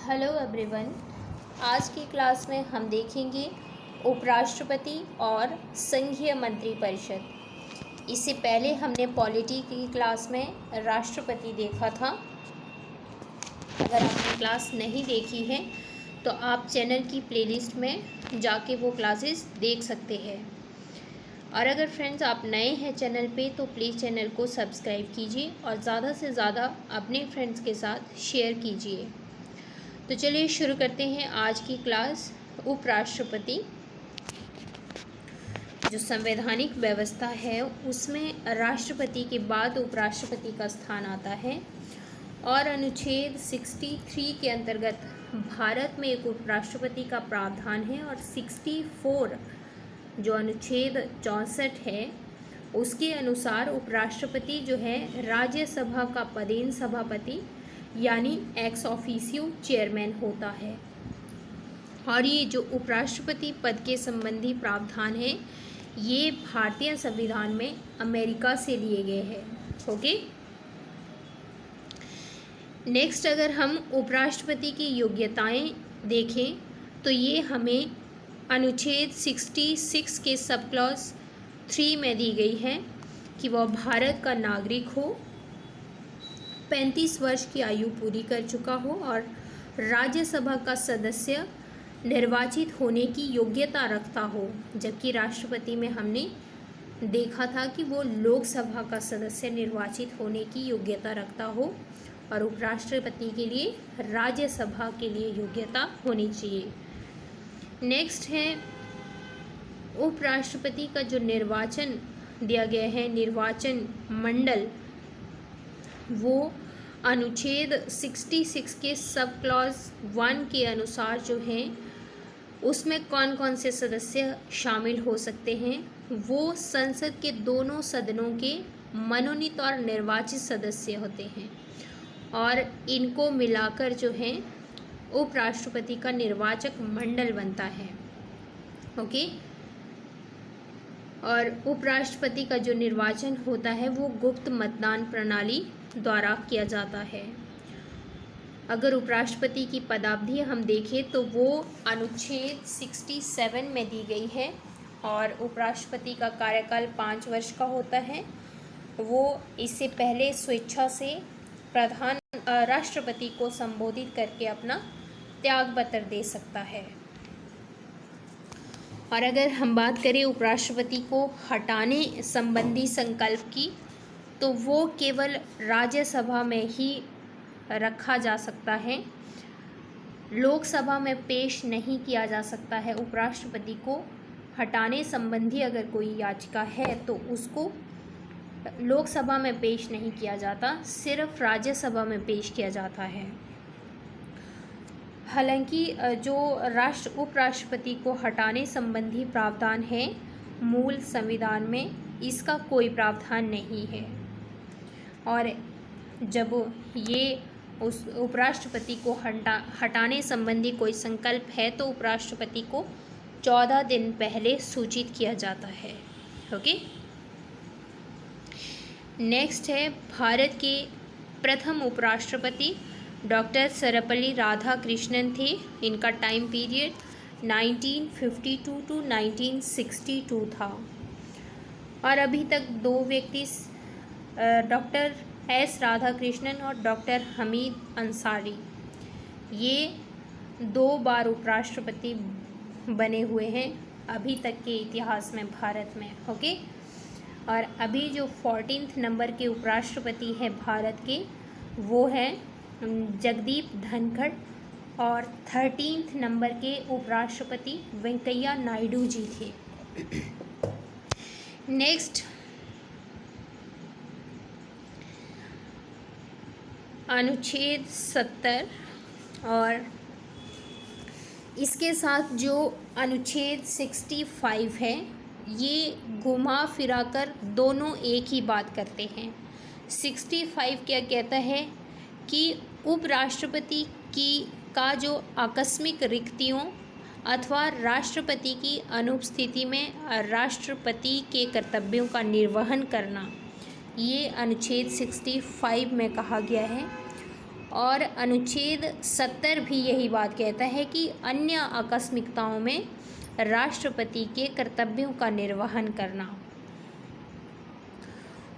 Hello everyone. आज की class में हम देखेंगे उपराष्ट्रपति और संघीय मंत्रिपरिषद। इससे पहले हमने पॉलिटी की क्लास में राष्ट्रपति देखा था। अगर आपने क्लास नहीं देखी है तो आप चैनल की प्लेलिस्ट में जाके वो क्लासेस देख सकते हैं। और अगर फ्रेंड्स आप नए हैं चैनल पे तो प्लीज़ चैनल को सब्सक्राइब कीजिए और ज़्यादा से ज़्यादा अपने फ्रेंड्स के साथ शेयर कीजिए। तो चलिए शुरू करते हैं आज की क्लास। उपराष्ट्रपति जो संवैधानिक व्यवस्था है उसमें राष्ट्रपति के बाद उपराष्ट्रपति का स्थान आता है और अनुच्छेद 63 के अंतर्गत भारत में एक उपराष्ट्रपति का प्रावधान है और 64 जो अनुच्छेद 64 है उसके अनुसार उपराष्ट्रपति जो है राज्यसभा का पदेन सभापति यानी एक्स ऑफिशियो चेयरमैन होता है। और ये जो उपराष्ट्रपति पद के संबंधी प्रावधान है ये भारतीय संविधान में अमेरिका से लिए गए हैं। ओके, नेक्स्ट अगर हम उपराष्ट्रपति की योग्यताएं देखें तो ये हमें अनुच्छेद 66 के सब क्लॉज 3 में दी गई है कि वह भारत का नागरिक हो, 35 वर्ष की आयु पूरी कर चुका हो और राज्यसभा का सदस्य निर्वाचित होने की योग्यता रखता हो। जबकि राष्ट्रपति में हमने देखा था कि वो लोकसभा का सदस्य निर्वाचित होने की योग्यता रखता हो और उपराष्ट्रपति के लिए राज्यसभा के लिए योग्यता होनी चाहिए। नेक्स्ट है उपराष्ट्रपति का जो निर्वाचन दिया गया है निर्वाचन मंडल, वो अनुच्छेद 66 के सब क्लॉज 1 के अनुसार जो है उसमें कौन कौन से सदस्य शामिल हो सकते हैं। वो संसद के दोनों सदनों के मनोनीत और निर्वाचित सदस्य होते हैं और इनको मिलाकर जो है उपराष्ट्रपति का निर्वाचक मंडल बनता है। ओके, और उपराष्ट्रपति का जो निर्वाचन होता है वो गुप्त मतदान प्रणाली द्वारा किया जाता है। अगर उपराष्ट्रपति की पदावधि हम देखें तो वो अनुच्छेद 67 में दी गई है और उपराष्ट्रपति का कार्यकाल 5 वर्ष का होता है। वो इससे पहले स्वेच्छा से राष्ट्रपति को संबोधित करके अपना त्याग पत्र दे सकता है। और अगर हम बात करें उपराष्ट्रपति को हटाने संबंधी संकल्प की तो वो केवल राज्यसभा में ही रखा जा सकता है, लोकसभा में पेश नहीं किया जा सकता है। उपराष्ट्रपति को हटाने संबंधी अगर कोई याचिका है तो उसको लोकसभा में पेश नहीं किया जाता, सिर्फ राज्यसभा में पेश किया जाता है। हालांकि जो उपराष्ट्रपति को हटाने संबंधी प्रावधान है मूल संविधान में, इसका कोई प्रावधान नहीं है। और जब ये उस उपराष्ट्रपति को हटाने संबंधी कोई संकल्प है तो उपराष्ट्रपति को 14 दिन पहले सूचित किया जाता है। ओके, नेक्स्ट है भारत के प्रथम उपराष्ट्रपति डॉक्टर सर्वपल्ली राधाकृष्णन थे। इनका टाइम पीरियड 1952 टू 1962 था। और अभी तक 2 व्यक्ति डॉक्टर एस राधाकृष्णन और डॉक्टर हमीद अंसारी ये 2 बार उपराष्ट्रपति बने हुए हैं अभी तक के इतिहास में भारत में। ओके, और अभी जो 14th नंबर के उपराष्ट्रपति हैं भारत के वो हैं जगदीप धनखड़ और 13th नंबर के उपराष्ट्रपति वेंकैया नायडू जी थे। नेक्स्ट अनुच्छेद 70 और इसके साथ जो अनुच्छेद 65 है ये घुमा फिरा कर दोनों एक ही बात करते हैं। 65 क्या कहता है कि उपराष्ट्रपति का जो आकस्मिक रिक्तियों अथवा राष्ट्रपति की अनुपस्थिति में राष्ट्रपति के कर्तव्यों का निर्वहन करना, ये अनुच्छेद 65 में कहा गया है। और अनुच्छेद 70 भी यही बात कहता है कि अन्य आकस्मिकताओं में राष्ट्रपति के कर्तव्यों का निर्वहन करना।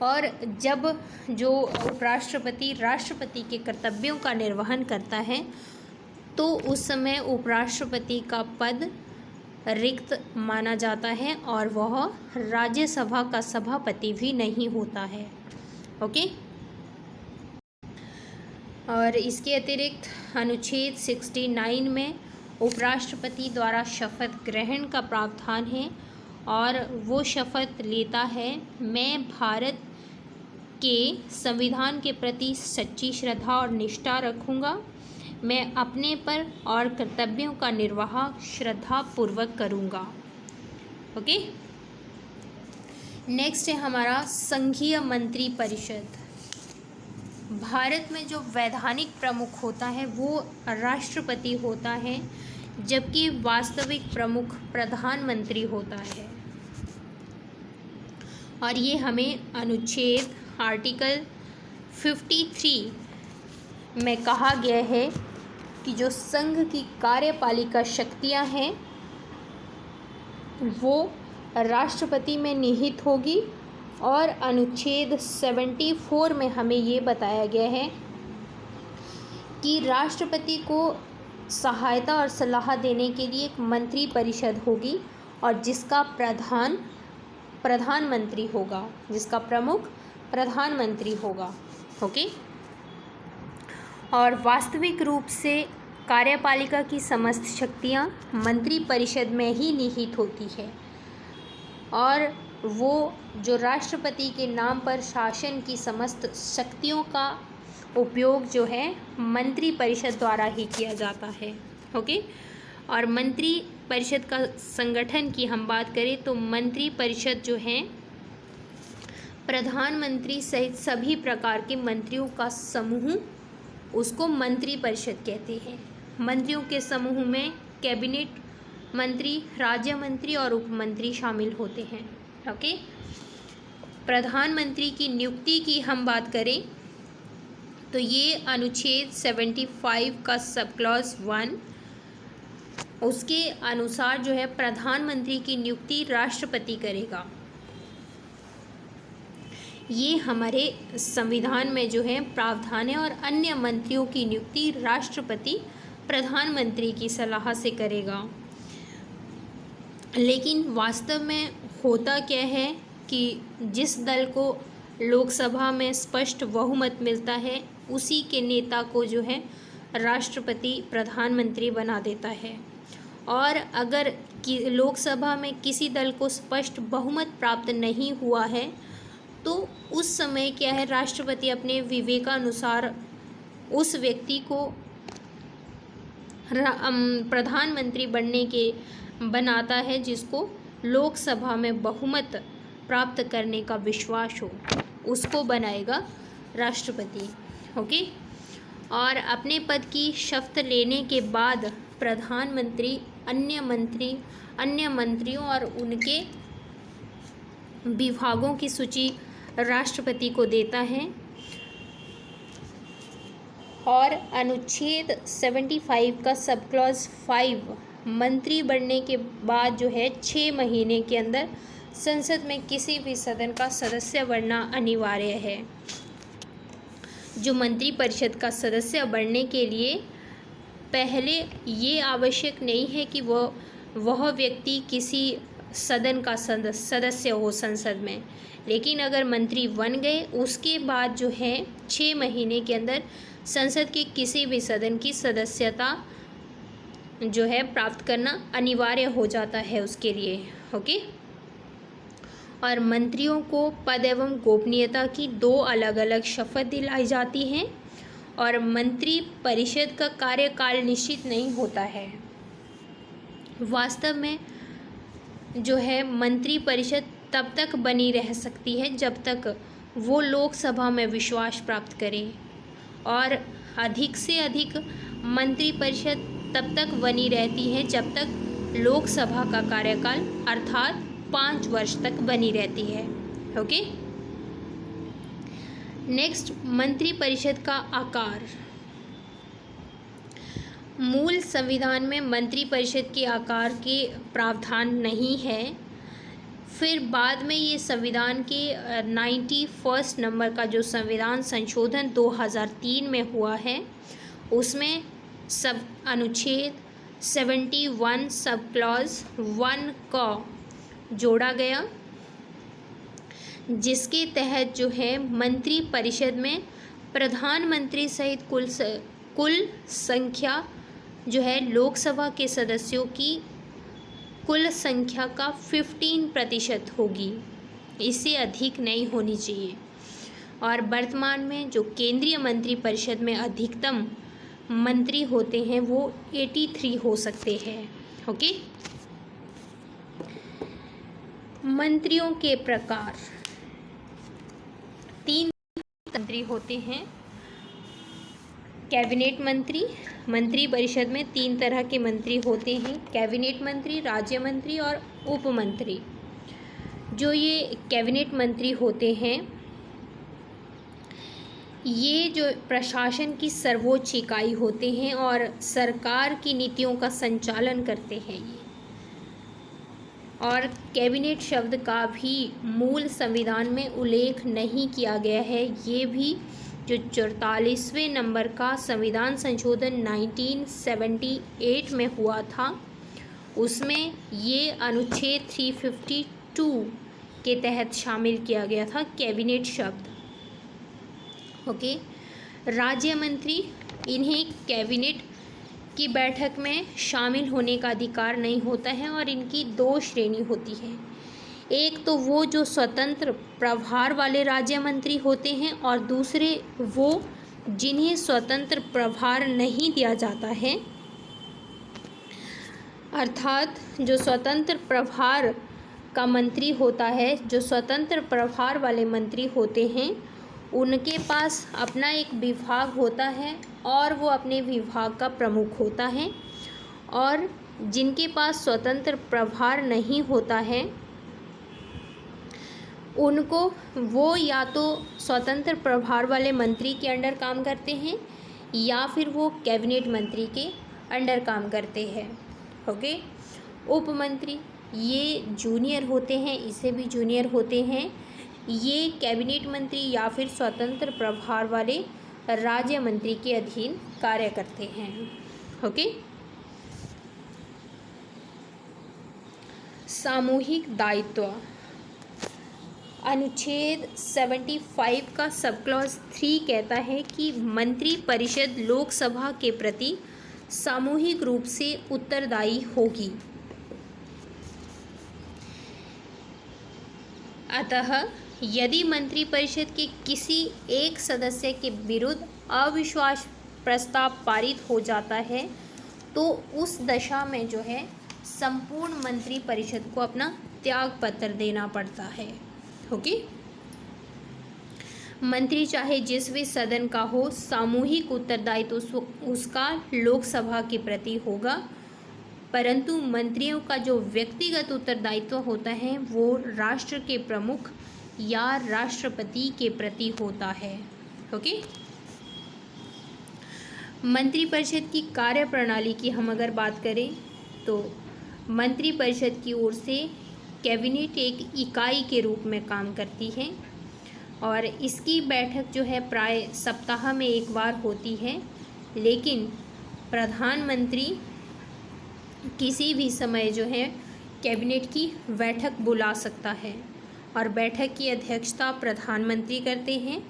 और जब जो उपराष्ट्रपति राष्ट्रपति के कर्तव्यों का निर्वहन करता है तो उस समय उपराष्ट्रपति का पद रिक्त माना जाता है और वह राज्यसभा का सभापति भी नहीं होता है। ओके। और इसके अतिरिक्त अनुच्छेद 69 में उपराष्ट्रपति द्वारा शपथ ग्रहण का प्रावधान है और वो शपथ लेता है, मैं भारत के संविधान के प्रति सच्ची श्रद्धा और निष्ठा रखूँगा, मैं अपने पर और कर्तव्यों का निर्वाह श्रद्धापूर्वक करूँगा। ओके। नेक्स्ट है हमारा संघीय मंत्री परिषद। भारत में जो वैधानिक प्रमुख होता है वो राष्ट्रपति होता है, जबकि वास्तविक प्रमुख प्रधानमंत्री होता है। और ये हमें अनुच्छेद आर्टिकल 53 में कहा गया है कि जो संघ की कार्यपालिका शक्तियां हैं वो राष्ट्रपति में निहित होगी। और अनुच्छेद 74 में हमें ये बताया गया है कि राष्ट्रपति को सहायता और सलाह देने के लिए एक मंत्री परिषद होगी और जिसका प्रधानमंत्री होगा, जिसका प्रमुख प्रधानमंत्री होगा। ओके। और वास्तविक रूप से कार्यपालिका की समस्त शक्तियां मंत्री परिषद में ही निहित होती है और वो जो राष्ट्रपति के नाम पर शासन की समस्त शक्तियों का उपयोग जो है मंत्री परिषद द्वारा ही किया जाता है। ओके। और मंत्री परिषद का संगठन की हम बात करें तो मंत्री परिषद जो है प्रधानमंत्री सहित सभी प्रकार के मंत्रियों का समूह, उसको मंत्री परिषद कहते हैं। मंत्रियों के समूह में कैबिनेट मंत्री, राज्य मंत्री और उप मंत्री शामिल होते हैं। ओके। प्रधानमंत्री की नियुक्ति की हम बात करें तो ये अनुच्छेद 75 का सब क्लॉज 1 उसके अनुसार जो है प्रधानमंत्री की नियुक्ति राष्ट्रपति करेगा। ये हमारे संविधान में जो है प्रावधान है और अन्य मंत्रियों की नियुक्ति राष्ट्रपति प्रधानमंत्री की सलाह से करेगा। लेकिन वास्तव में होता क्या है कि जिस दल को लोकसभा में स्पष्ट बहुमत मिलता है उसी के नेता को जो है राष्ट्रपति प्रधानमंत्री बना देता है। और अगर लोकसभा में किसी दल को स्पष्ट बहुमत प्राप्त नहीं हुआ है तो उस समय क्या है, राष्ट्रपति अपने विवेकानुसार उस व्यक्ति को प्रधानमंत्री बनाता है जिसको लोकसभा में बहुमत प्राप्त करने का विश्वास हो, उसको बनाएगा राष्ट्रपति। ओके। और अपने पद की शपथ लेने के बाद प्रधानमंत्री अन्य मंत्रियों और उनके विभागों की सूची राष्ट्रपति को देता है। और अनुच्छेद 75 का सब क्लॉज 5 मंत्री बनने के बाद जो है 6 महीने के अंदर संसद में किसी भी सदन का सदस्य बनना अनिवार्य है। जो मंत्री परिषद का सदस्य बनने के लिए पहले ये आवश्यक नहीं है कि वह व्यक्ति किसी सदन का सदस्य हो संसद में, लेकिन अगर मंत्री बन गए उसके बाद जो है 6 महीने के अंदर संसद के किसी भी सदन की सदस्यता जो है प्राप्त करना अनिवार्य हो जाता है उसके लिए। ओके। और मंत्रियों को पद एवं गोपनीयता की 2 अलग अलग शपथ दिलाई जाती हैं और मंत्री परिषद का कार्यकाल निश्चित नहीं होता है। वास्तव में जो है मंत्री परिषद तब तक बनी रह सकती है जब तक वो लोकसभा में विश्वास प्राप्त करे और अधिक से अधिक मंत्री परिषद तब तक बनी रहती है जब तक लोकसभा का कार्यकाल अर्थात 5 वर्ष तक बनी रहती है। ओके। नेक्स्ट, मंत्री परिषद का आकार। मूल संविधान में मंत्रिपरिषद के आकार के प्रावधान नहीं है। फिर बाद में ये संविधान के 91 नंबर का जो संविधान संशोधन 2003 में हुआ है, उसमें सब अनुच्छेद 71 सब क्लॉज 1 को जोड़ा गया, जिसके तहत जो है मंत्रिपरिषद में प्रधानमंत्री सहित कुल संख्या जो है लोकसभा के सदस्यों की कुल संख्या का 15% होगी, इससे अधिक नहीं होनी चाहिए। और वर्तमान में जो केंद्रीय मंत्रिपरिषद में अधिकतम मंत्री होते हैं वो 83 हो सकते हैं। ओके, मंत्रियों के प्रकार 3 मंत्री होते हैं। कैबिनेट मंत्री, मंत्रिपरिषद में 3 तरह के मंत्री होते हैं, कैबिनेट मंत्री, राज्य मंत्री और उप मंत्री। जो ये कैबिनेट मंत्री होते हैं, ये जो प्रशासन की सर्वोच्च इकाई होते हैं और सरकार की नीतियों का संचालन करते हैं ये। और कैबिनेट शब्द का भी मूल संविधान में उल्लेख नहीं किया गया है। ये भी जो 44वें नंबर का संविधान संशोधन 1978 में हुआ था, उसमें ये अनुच्छेद 352 के तहत शामिल किया गया था कैबिनेट शब्द। ओके, राज्य मंत्री, इन्हें कैबिनेट की बैठक में शामिल होने का अधिकार नहीं होता है और इनकी 2 श्रेणी होती है। एक तो वो जो स्वतंत्र प्रभार वाले राज्य मंत्री होते हैं और दूसरे वो जिन्हें स्वतंत्र प्रभार नहीं दिया जाता है। अर्थात जो स्वतंत्र प्रभार का मंत्री होता है, जो स्वतंत्र प्रभार वाले मंत्री होते हैं, उनके पास अपना एक विभाग होता है और वो अपने विभाग का प्रमुख होता है। और जिनके पास स्वतंत्र प्रभार नहीं होता है, उनको वो या तो स्वतंत्र प्रभार वाले मंत्री के अंडर काम करते हैं या फिर वो कैबिनेट मंत्री के अंडर काम करते हैं। ओके, उप मंत्री ये जूनियर होते हैं, इससे भी जूनियर होते हैं। ये कैबिनेट मंत्री या फिर स्वतंत्र प्रभार वाले राज्य मंत्री के अधीन कार्य करते हैं। ओके, सामूहिक दायित्व अनुच्छेद 75 का सब क्लॉज 3 कहता है कि मंत्री परिषद लोकसभा के प्रति सामूहिक रूप से उत्तरदायी होगी। अतः यदि मंत्रिपरिषद के किसी एक सदस्य के विरुद्ध अविश्वास प्रस्ताव पारित हो जाता है, तो उस दशा में जो है संपूर्ण मंत्रिपरिषद को अपना त्याग पत्र देना पड़ता है। ओके, मंत्री चाहे जिस भी सदन का हो, सामूहिक उत्तरदायित्व उसका लोकसभा के प्रति होगा, परंतु मंत्रियों का जो व्यक्तिगत उत्तरदायित्व होता है वो राष्ट्र के प्रमुख या राष्ट्रपति के प्रति होता है। ओके, मंत्रिपरिषद की कार्यप्रणाली की हम अगर बात करें तो मंत्रिपरिषद की ओर से कैबिनेट एक इकाई के रूप में काम करती है और इसकी बैठक जो है प्राय सप्ताह में एक बार होती है, लेकिन प्रधानमंत्री किसी भी समय जो है कैबिनेट की बैठक बुला सकता है और बैठक की अध्यक्षता प्रधानमंत्री करते हैं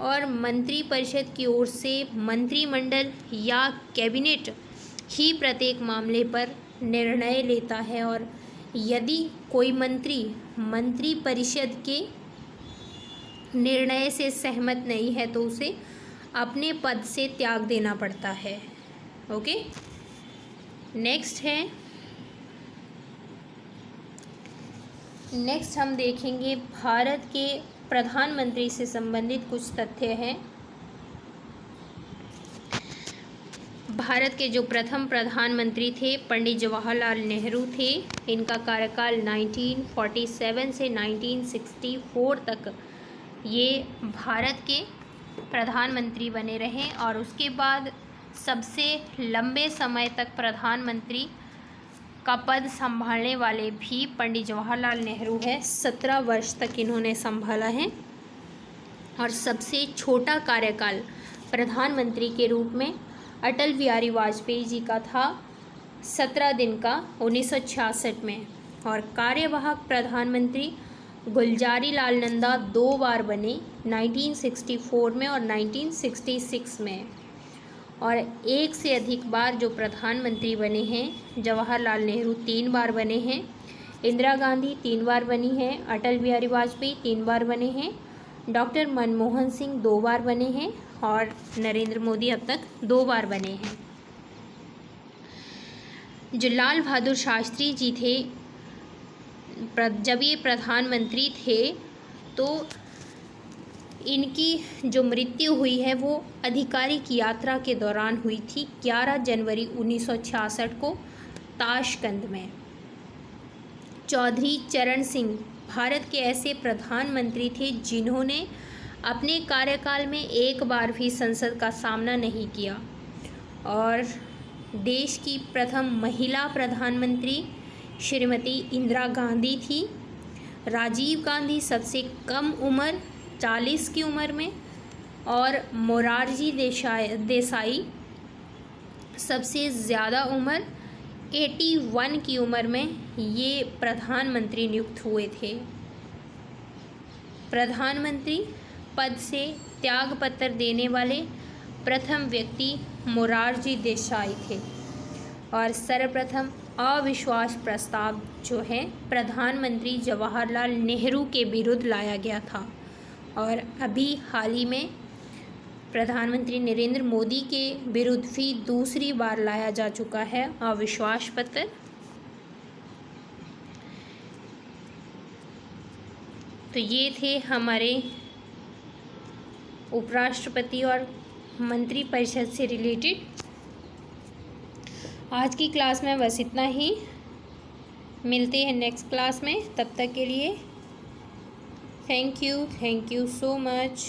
और मंत्रिपरिषद की ओर से मंत्रिमंडल या कैबिनेट ही प्रत्येक मामले पर निर्णय लेता है। और यदि कोई मंत्री मंत्रिपरिषद के निर्णय से सहमत नहीं है तो उसे अपने पद से त्याग देना पड़ता है। ओके, नेक्स्ट हम देखेंगे भारत के प्रधानमंत्री से संबंधित कुछ तथ्य हैं। भारत के जो प्रथम प्रधानमंत्री थे पंडित जवाहरलाल नेहरू थे। इनका कार्यकाल 1947 से 1964 तक ये भारत के प्रधानमंत्री बने रहे और उसके बाद सबसे लंबे समय तक प्रधानमंत्री का पद संभालने वाले भी पंडित जवाहरलाल नेहरू है। 17 वर्ष तक इन्होंने संभाला है। और सबसे छोटा कार्यकाल प्रधानमंत्री के रूप में अटल बिहारी वाजपेयी जी का था, 17 दिन का 1966 में। और कार्यवाहक प्रधानमंत्री गुलजारी लाल नंदा 2 बार बने, 1964 में और 1966 में। और एक से अधिक बार जो प्रधानमंत्री बने हैं, जवाहरलाल नेहरू 3 बार बने हैं, इंदिरा गांधी 3 बार बनी हैं, अटल बिहारी वाजपेयी 3 बार बने हैं, डॉक्टर मनमोहन सिंह 2 बार बने हैं और नरेंद्र मोदी अब तक 2 बार बने हैं। जो लाल बहादुर शास्त्री जी थे, जब ये प्रधानमंत्री थे तो इनकी जो मृत्यु हुई है वो आधिकारिक यात्रा के दौरान हुई थी, 11 जनवरी 1966 को ताशकंद में। चौधरी चरण सिंह भारत के ऐसे प्रधानमंत्री थे जिन्होंने अपने कार्यकाल में एक बार भी संसद का सामना नहीं किया। और देश की प्रथम महिला प्रधानमंत्री श्रीमती इंदिरा गांधी थी। राजीव गांधी सबसे कम उम्र 40 की उम्र में और मोरारजी देसाई सबसे ज़्यादा उम्र 81 की उम्र में ये प्रधानमंत्री नियुक्त हुए थे। प्रधानमंत्री पद से त्यागपत्र देने वाले प्रथम व्यक्ति मोरारजी देसाई थे। और सर्वप्रथम अविश्वास प्रस्ताव जो है प्रधानमंत्री जवाहरलाल नेहरू के विरुद्ध लाया गया था। और अभी हाल ही में प्रधानमंत्री नरेंद्र मोदी के विरुद्ध भी दूसरी बार लाया जा चुका है अविश्वास पत्र। तो ये थे हमारे उपराष्ट्रपति और मंत्रिपरिषद से रिलेटेड। आज की क्लास में बस इतना ही। मिलते हैं नेक्स्ट क्लास में, तब तक के लिए थैंक यू सो मच।